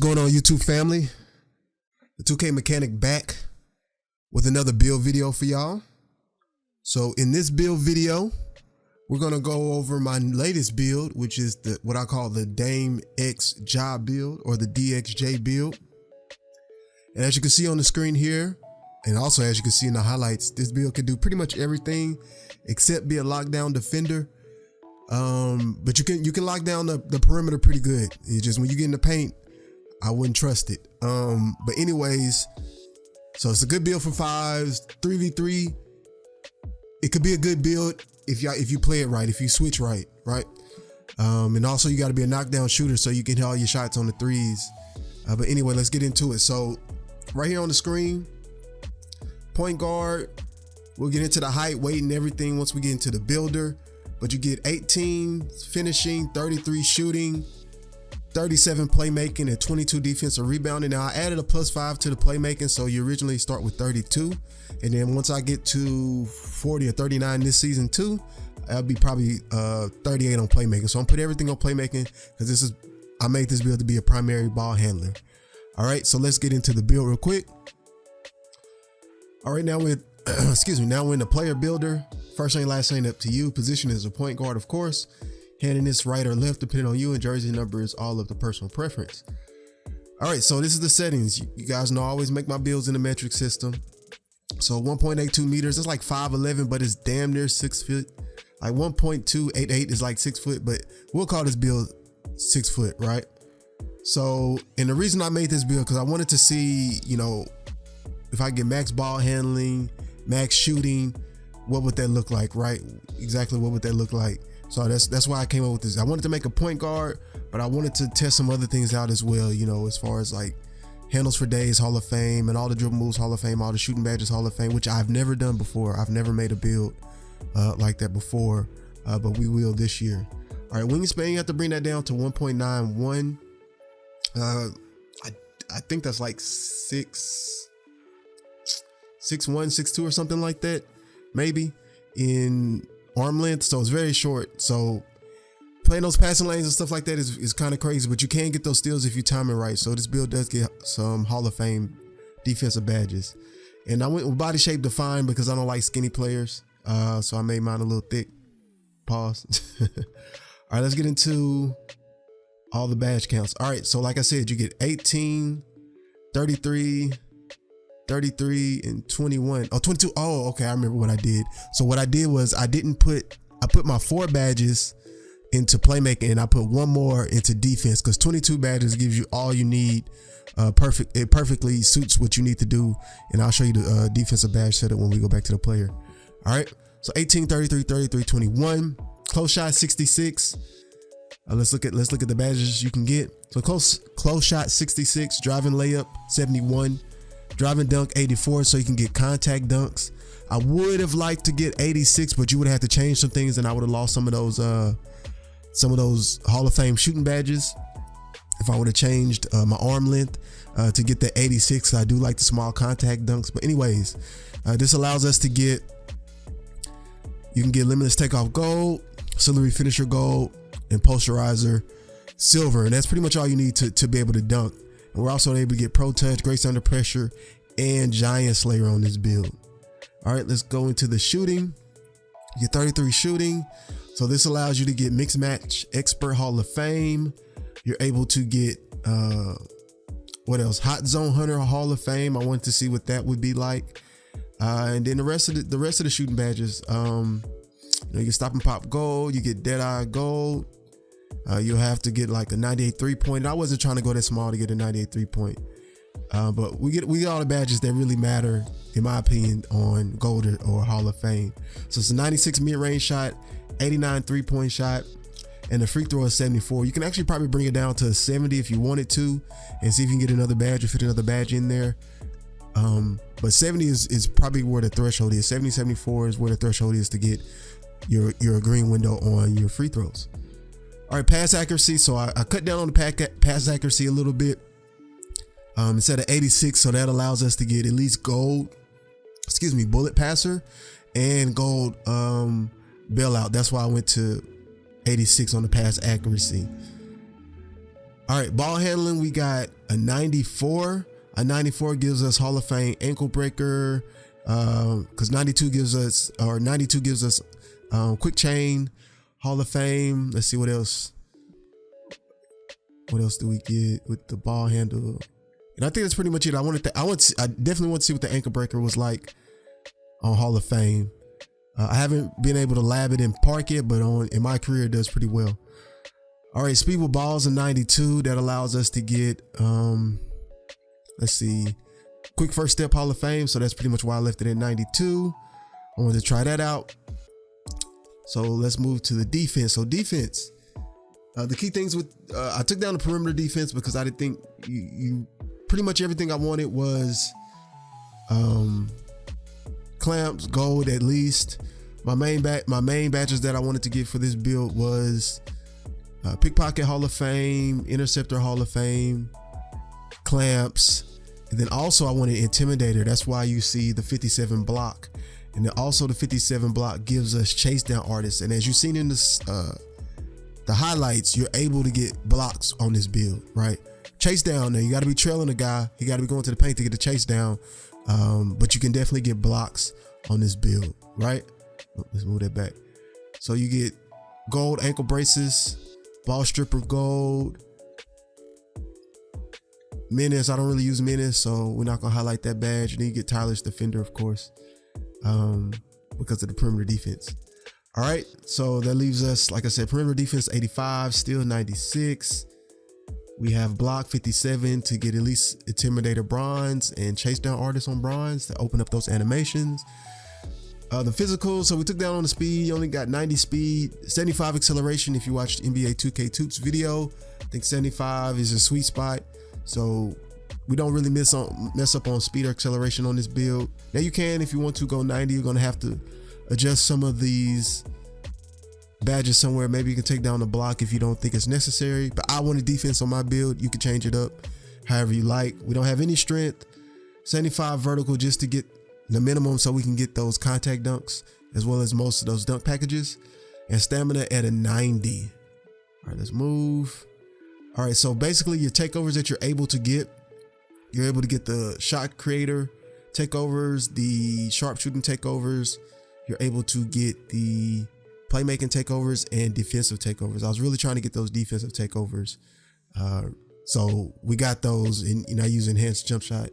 going on, YouTube family? The 2K Mechanic back with another build video for y'all. So in this build video, we're gonna go over my latest build, which is what I call the Dame X Job build, or the DXJ build. And as you can see on the screen here, and also as you can see in the highlights, this build can do pretty much everything except be a lockdown defender. But you can lock down the perimeter pretty good. It's just when you get in the paint, I wouldn't trust it. But anyways, so it's a good build for fives, 3v3. It could be a good build if you play it right, if you switch right. And also you got to be a knockdown shooter so you can hit all your shots on the threes. But anyway, let's get into it. So right here on the screen, point guard. We'll get into the height, weight, and everything once we get into the builder. But you get 18 finishing, 33 shooting, 37 playmaking, and 22 defensive rebounding. Now I added a +5 to the playmaking, so you originally start with 32, and then once I get to 40 or 39 this season too, I'll be probably 38 on playmaking. So I'm putting everything on playmaking because I made this build to be a primary ball handler. All right, so let's get into the build real quick. All right, now we're now we're in the player builder. First thing, last thing, up to you. Position is a point guard, of course. Handing this right or left, depending on you, and jersey number is all of the personal preference. All right, so this is the settings. You guys know I always make my builds in the metric system. So 1.82 meters, that's like 5'11", but it's damn near 6 feet. Like 1.288 is like 6 foot, but we'll call this build 6 foot, right? So, and the reason I made this build, because I wanted to see, you know, if I get max ball handling, max shooting, what would that look like, right? Exactly what would that look like? So that's why I came up with this. I wanted to make a point guard, but I wanted to test some other things out as well, you know, as far as like handles for days, Hall of Fame, and all the dribble moves, Hall of Fame, all the shooting badges, Hall of Fame, which I've never done before. I've never made a build like that before, but we will this year. All right, wingspan, you have to bring that down to 1.91. I think that's like 6'1", 6'2", or something like that, maybe, in arm length. So it's very short. So playing those passing lanes and stuff like that is kind of crazy, but you can get those steals if you time it right. So this build does get some Hall of Fame defensive badges. And I went with body shape defined because I don't like skinny players. So I made mine a little thick. Pause. All right, let's get into all the badge counts. All right, so like I said, you get 18, 33, 33, and 21. Oh, 22. Oh, okay, I remember what I did. So what I did was I put my 4 badges into playmaking, and I put 1 more into defense, because 22 badges gives you all you need. It perfectly suits what you need to do, and I'll show you the defensive badge setup when we go back to the player. All right, so 18, 33, 33, 21. Close shot 66. Let's look at the badges you can get. So close shot 66, driving layup 71, driving dunk 84, so you can get contact dunks. I would have liked to get 86, but you would have to change some things, and I would have lost some of those Hall of Fame shooting badges if I would have changed my arm length to get the 86. I do like the small contact dunks, but anyways, this allows us to get. You can get limitless takeoff gold, auxiliary finisher gold, and posterizer silver, and that's pretty much all you need to be able to dunk. And we're also able to get pro touch, grace under pressure, and giant slayer on this build. All right, let's go into the shooting. You get 33 shooting, so this allows you to get mixed match expert Hall of Fame. You're able to get what else? Hot zone hunter Hall of Fame. I wanted to see what that would be like. And then the rest of the shooting badges, you get stop and pop gold, you get dead eye gold. You'll have to get like a 98 3-point. I wasn't trying to go that small to get a 98 3-point, but we get all the badges that really matter, in my opinion, on gold or Hall of Fame. So it's a 96 mid-range shot, 89 3-point shot, and the free throw is 74. You can actually probably bring it down to a 70 if you wanted to, and see if you can get another badge or fit another badge in there. But 70 is probably where the threshold is. 70, 74 is where the threshold is to get your green window on your free throws. All right, pass accuracy. So I cut down on the pass accuracy a little bit. Instead of 86, so that allows us to get at least gold, bullet passer, and gold bailout. That's why I went to 86 on the pass accuracy. All right, ball handling, we got a 94. A 94 gives us Hall of Fame ankle breaker, because 92 gives us quick chain, Hall of Fame. Let's see what else. What else do we get with the ball handle? And I think that's pretty much it. I definitely want to see what the ankle breaker was like on Hall of Fame. I haven't been able to lab it in park yet, but in my career it does pretty well. All right, speed with balls in 92. That allows us to get, let's see, quick first step Hall of Fame. So that's pretty much why I left it at 92. I wanted to try that out. So let's move to the defense. So defense, the key things with, I took down the perimeter defense because I didn't think you pretty much everything I wanted was clamps, gold at least. My main badges that I wanted to get for this build was pickpocket Hall of Fame, interceptor Hall of Fame, clamps, and then also I wanted intimidator. That's why you see the 57 block, and then also the 57 block gives us chase down artists. And as you've seen in this the highlights, you're able to get blocks on this build, right? Chase down, now you got to be trailing a guy, you got to be going to the paint to get the chase down, but you can definitely get blocks on this build, right? Let's move that back. So you get gold ankle braces, ball stripper gold, menace. I don't really use menace, so we're not gonna highlight that badge. And then you get tireless defender, of course, because of the perimeter defense. All right, so that leaves us, like I said, perimeter defense 85, steal 96. We have block 57 to get at least intimidator bronze and chase down artists on bronze to open up those animations. The physical, so we took down on the speed. You only got 90 speed, 75 acceleration. If you watched NBA 2K Toots video, I think 75 is a sweet spot. So we don't really mess up on speed or acceleration on this build. Now you can, if you want to go 90, you're gonna have to adjust some of these badges somewhere. Maybe you can take down the block if you don't think it's necessary. But I wanted defense on my build. You can change it up however you like. We don't have any strength. 75 vertical just to get the minimum so we can get those contact dunks as well as most of those dunk packages, and stamina at a 90. All right, let's move. All right, so basically your takeovers that you're able to get the shot creator takeovers, the sharpshooting takeovers. You're able to get the playmaking takeovers and defensive takeovers. I was really trying to get those defensive takeovers. So we got those, and I use enhanced jump shot.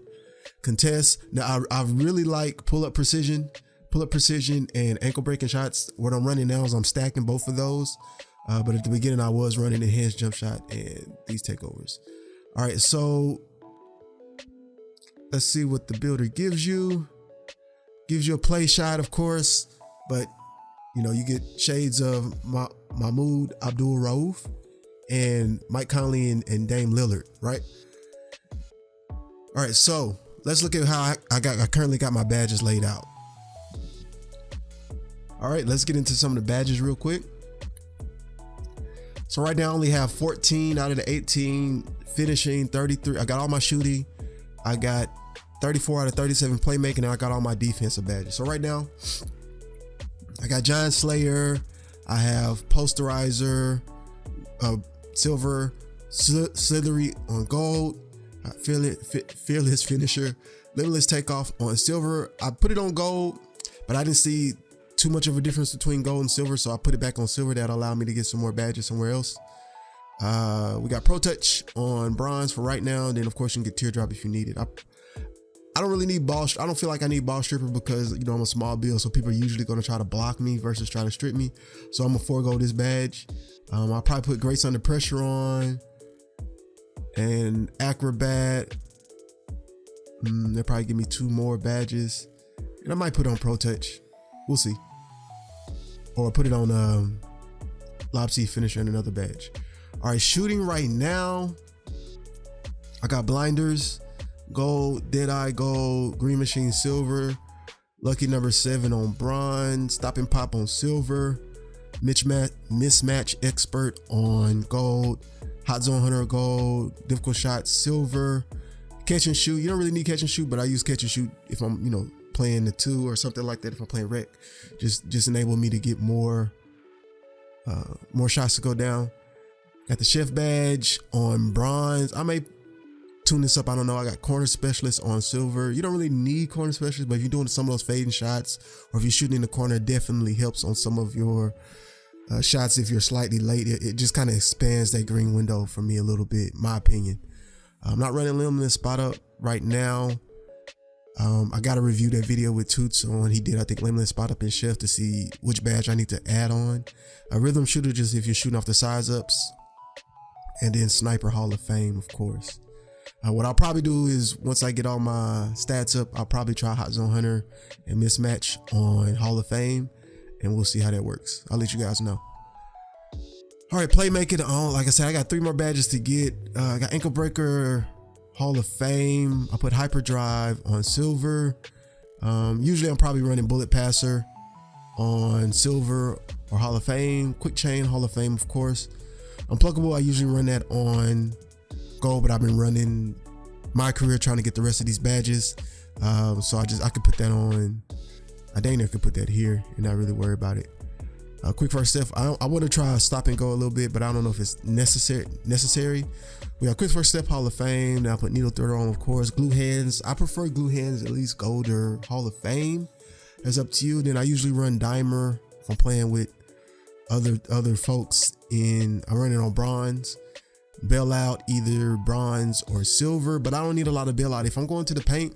Contest. Now I really like pull-up precision and ankle breaking shots. What I'm running now is I'm stacking both of those. But at the beginning I was running enhanced jump shot and these takeovers. All right, so let's see what the builder gives you. Gives you a play shot, of course, but you know, you get shades of Mahmoud Abdul-Rauf and Mike Conley and Dame Lillard, right? All right, so let's look at how I currently got my badges laid out. All right, let's get into some of the badges real quick. So right now I only have 14 out of the 18 finishing, 33. I got all my shooting. I got 34 out of 37 playmaking, and I got all my defensive badges. So right now I got Giant Slayer. I have Posterizer, silver, Slithery on gold, Fearless Finisher, Limitless Takeoff on silver. I put it on gold, but I didn't see too much of a difference between gold and silver, so I put it back on silver. That allowed me to get some more badges somewhere else. We got Pro Touch on bronze for right now, and then of course you can get Teardrop if you need it. I don't really need ball. I don't feel like I need ball stripper because, you know, I'm a small build, so people are usually going to try to block me versus try to strip me. So I'm gonna forego this badge. I'll probably put Grace Under Pressure on and Acrobat. They'll probably give me 2 more badges, and I might put on Pro Touch. We'll see, or put it on Lob C Finisher and another badge. All right, shooting right now, I got Blinders gold, Deadeye gold, Green Machine silver, Lucky number 7 on bronze, Stop and Pop on silver, Mismatch Expert on gold, Hot Zone Hunter gold, Difficult Shot silver, Catch and Shoot. You don't really need Catch and Shoot, but I use Catch and Shoot if I'm, you know, playing the 2 or something like that. If I'm playing rec, just enable me to get more shots to go down. Got the chef badge on bronze. I may tune this up. I don't know. I got corner specialist on silver. You don't really need corner specialist, but if you're doing some of those fading shots, or if you're shooting in the corner, it definitely helps on some of your shots. If you're slightly late, it just kind of expands that green window for me a little bit, my opinion. I'm not running Limitless Spot Up right now. I got to review that video with Toots on. He did, I think, Limitless Spot Up in Chef to see which badge I need to add on. A Rhythm Shooter, just if you're shooting off the size ups. And then Sniper Hall of Fame, of course. What I'll probably do is once I get all my stats up, I'll probably try Hot Zone Hunter and Mismatch on Hall of Fame, and we'll see how that works. I'll let you guys know. All right, playmaking on. Like I said, I got 3 more badges to get. I got Ankle Breaker, Hall of Fame. I put Hyperdrive on silver. Usually I'm probably running Bullet Passer on silver or Hall of Fame. Quick Chain, Hall of Fame, of course. Unpluckable, I usually run that on gold, but I've been running my career trying to get the rest of these badges. So I could put that on. I dang near could put that here and not really worry about it. Quick first step. I want to try stop and go a little bit, but I don't know if it's necessary. We got quick first step, Hall of Fame. Now I put needle threader on, of course. Glue hands. I prefer glue hands, at least gold or Hall of Fame. That's up to you. Then I usually run dimer if I'm playing with other folks. I run it on bronze. Bailout, either bronze or silver, but I don't need a lot of bailout. If I'm going to the paint,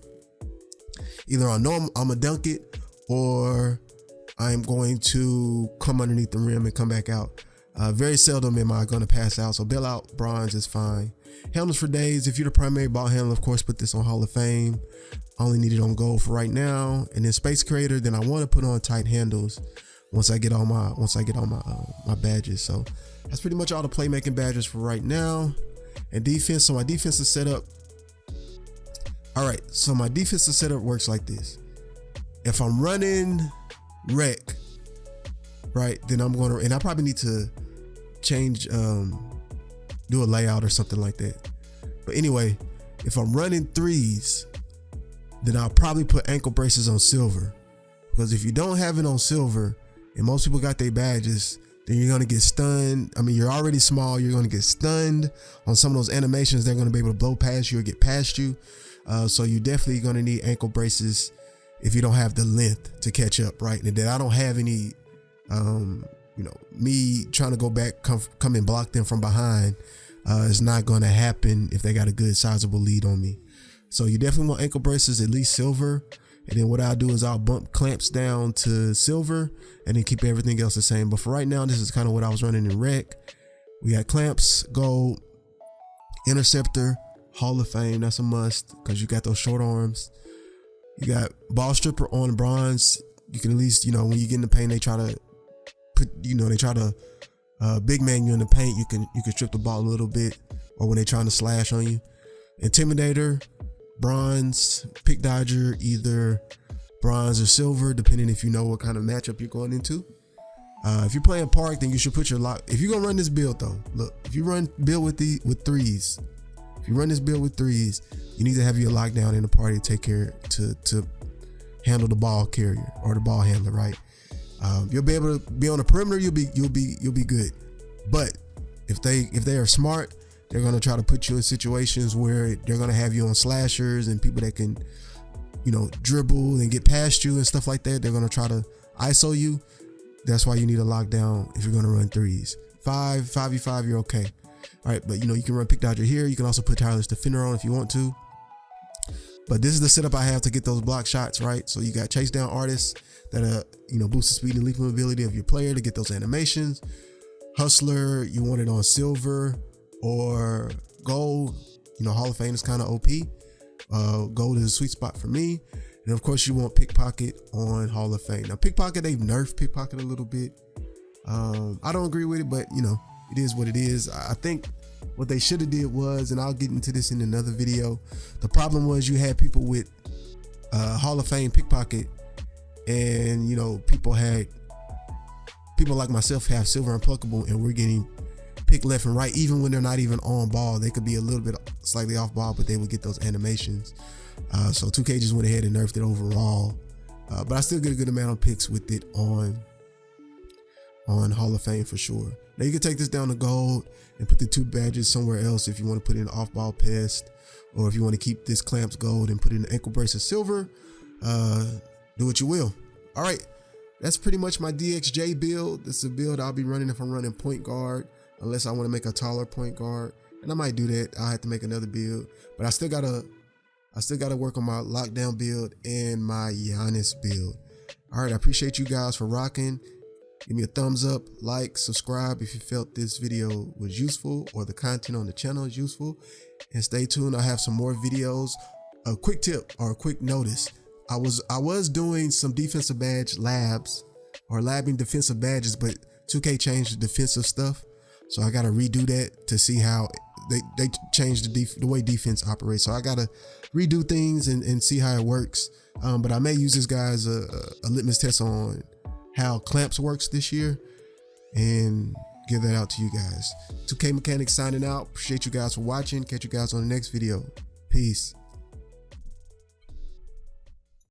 either I know I'm gonna dunk it, or I'm going to come underneath the rim and come back out. Very seldom am I going to pass out, so bailout bronze is fine. Handles for days. If you're the primary ball handler, of course, put this on Hall of Fame. I only need it on gold for right now. And then Space Creator, then I want to put on tight handles once I get all my my badges. So that's pretty much all the playmaking badges for right now. And defense. So my defensive setup. All right. So my defensive setup works like this. If I'm running rec, right, then I'm going to, and I probably need to change, do a layout or something like that. But anyway, if I'm running threes, then I'll probably put ankle braces on silver, because if you don't have it on silver and most people got their badges, then you're going to get stunned. I mean, you're already small. You're going to get stunned on some of those animations. They're going to be able to blow past you or get past you. So you're definitely going to need ankle braces if you don't have the length to catch up, right? And then I don't have any, me trying to go back, come and block them from behind. It's not going to happen if they got a good sizable lead on me. So you definitely want ankle braces, at least silver. And then what I'll do is I'll bump clamps down to silver and then keep everything else the same. But for right now, this is kind of what I was running in rec. We got clamps, gold, interceptor, Hall of Fame. That's a must because you got those short arms. You got ball stripper on bronze. You can at least, when you get in the paint, they try to put, big man you in the paint. You can strip the ball a little bit, or when they're trying to slash on you. Intimidator, bronze. Pick dodger, either bronze or silver, depending if you know what kind of matchup you're going into. If you're playing park, then you should put your lock. If you're gonna run this build though, look, if you run build with threes, if you run this build with threes, you need to have your lockdown in the party to take care to handle the ball carrier or the ball handler, right? You'll be able to be on the perimeter. You'll be good. But if they are smart, they're gonna try to put you in situations where they're gonna have you on slashers and people that can, dribble and get past you and stuff like that. They're gonna try to ISO you. That's why you need a lockdown if you're gonna run threes. 5v5, you're okay. All right, but you can run pick dodger here. You can also put tireless defender on if you want to. But this is the setup I have to get those block shots, right? So you got chase down artists that boost the speed and leaping ability of your player to get those animations. Hustler, you want it on silver or gold. Hall of Fame is kind of OP. Gold is a sweet spot for me. And of course you want pickpocket on Hall of Fame. Now pickpocket, they've nerfed pickpocket a little bit. I don't agree with it, but it is what it is. I think what they should have did was, and I'll get into this in another video, the problem was you had people with Hall of Fame pickpocket, and people like myself have silver unpluckable, and we're getting picked left and right, even when they're not even on ball. They could be a little bit slightly off ball, but they would get those animations. So 2K just went ahead and nerfed it overall, but I still get a good amount of picks with it on on Hall of Fame for sure. Now you can take this down to gold and put the 2 badges somewhere else if you want to put in off-ball pest, or if you want to keep this clamps gold and put in the ankle braces silver. Do what you will. All right, that's pretty much my DXJ build. This is a build I'll be running if I'm running point guard, unless I want to make a taller point guard, and I might do that. I'll have to make another build, but I still gotta work on my lockdown build and my Giannis build. All right, I appreciate you guys for rocking. Give me a thumbs up, like, subscribe if you felt this video was useful or the content on the channel is useful, and stay tuned. I have some more videos. A quick tip or a quick notice: I was doing some defensive badge labs or labbing defensive badges, but 2K changed the defensive stuff, so I gotta redo that to see how they changed the way defense operates. So I gotta redo things and see how it works. But I may use this guy as a litmus test on how clamps works this year and give that out to you guys. 2K Mechanics signing out. Appreciate you guys for watching. Catch you guys on the next video. Peace.